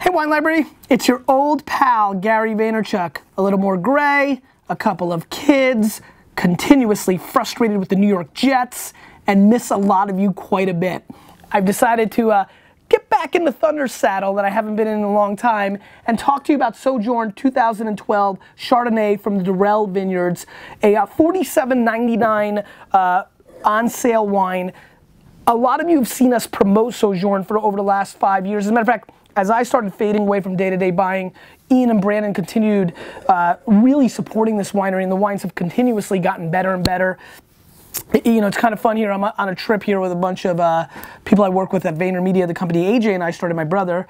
Hey Wine Library, it's your old pal Gary Vaynerchuk. A little more gray, a couple of kids, continuously frustrated with the New York Jets, and miss a lot of you quite a bit. I've decided to get back in the Thunder saddle that I haven't been in a long time and talk to you about Sojourn 2012 Chardonnay from the Durell vineyards, a $47.99 on sale wine. A lot of you have seen us promote Sojourn for over the last 5 years. As a matter of fact, as I started fading away from day-to-day buying, Ian and Brandon continued really supporting this winery, and the wines have continuously gotten better and better. You know, it's kind of fun here. I'm on a trip here with a bunch of people I work with at VaynerMedia, the company. AJ and I started, my brother,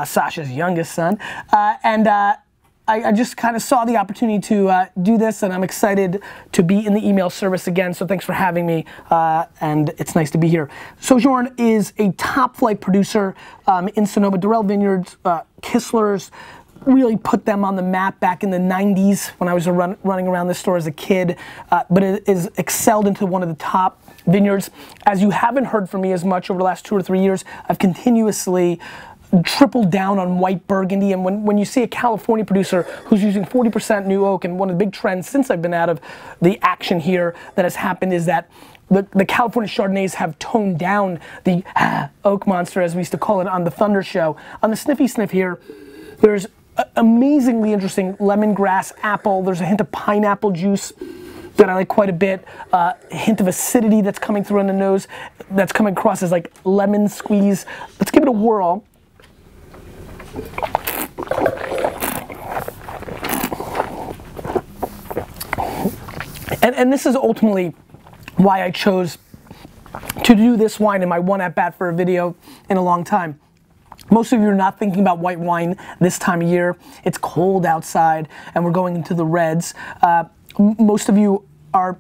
Sasha's youngest son, I just kind of saw the opportunity to do this, and I'm excited to be in the email service again, so thanks for having me, and it's nice to be here. Sojourn is a top flight producer in Sonoma. Durell Vineyards, Kistler's, really put them on the map back in the 90s when I was running around this store as a kid, but it is excelled into one of the top vineyards. As you haven't heard from me as much over the last 2 or 3 years, I've continuously tripled down on white Burgundy, and when you see a California producer who's using 40% new oak, and one of the big trends since I've been out of the action here that has happened is that the California Chardonnays have toned down the oak monster, as we used to call it on the Thunder show. On the Sniffy Sniff here, there's amazingly interesting lemongrass apple. There's a hint of pineapple juice that I like quite a bit. A hint of acidity that's coming through in the nose, that's coming across as like lemon squeeze. Let's give it a whirl. And this is ultimately why I chose to do this wine in my one at bat for a video in a long time. Most of you are not thinking about white wine this time of year. It's cold outside and we're going into the reds. Most of you are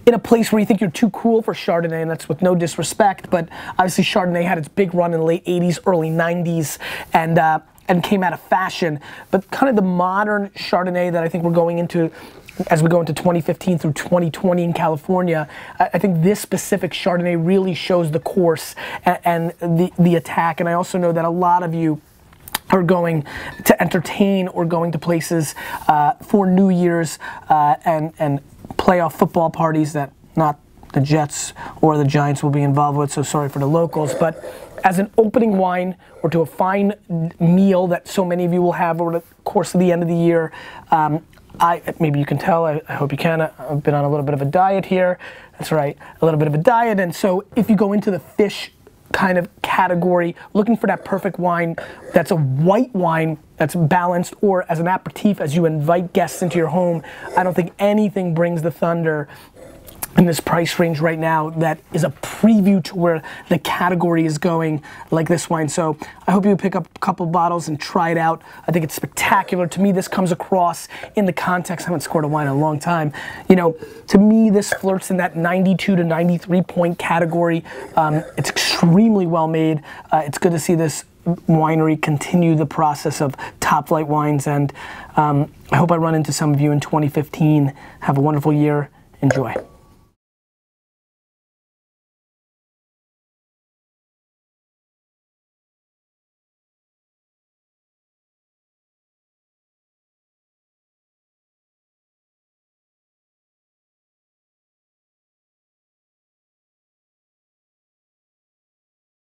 in a place where you think you're too cool for Chardonnay, and that's with no disrespect, but obviously Chardonnay had its big run in the late 80s, early 90s, and came out of fashion. But kind of the modern Chardonnay that I think we're going into as we go into 2015 through 2020 in California, I think this specific Chardonnay really shows the course and the attack. And I also know that a lot of you are going to entertain or going to places for New Year's and playoff football parties that not the Jets or the Giants will be involved with, so sorry for the locals. But as an opening wine or to a fine meal that so many of you will have over the course of the end of the year, maybe you can tell, I hope you can, I've been on a little bit of a diet here. That's right, a little bit of a diet. And so if you go into the fish kind of category, looking for that perfect wine that's a white wine that's balanced, or as an aperitif as you invite guests into your home, I don't think anything brings the thunder in this price range right now that is a preview to where the category is going like this wine. So I hope you pick up a couple bottles and try it out. I think it's spectacular. To me, this comes across in the context, I haven't scored a wine in a long time. You know, to me, this flirts in that 92 to 93 point category. It's extremely well made. It's good to see this winery continue the process of top flight wines, and I hope I run into some of you in 2015. Have a wonderful year. Enjoy.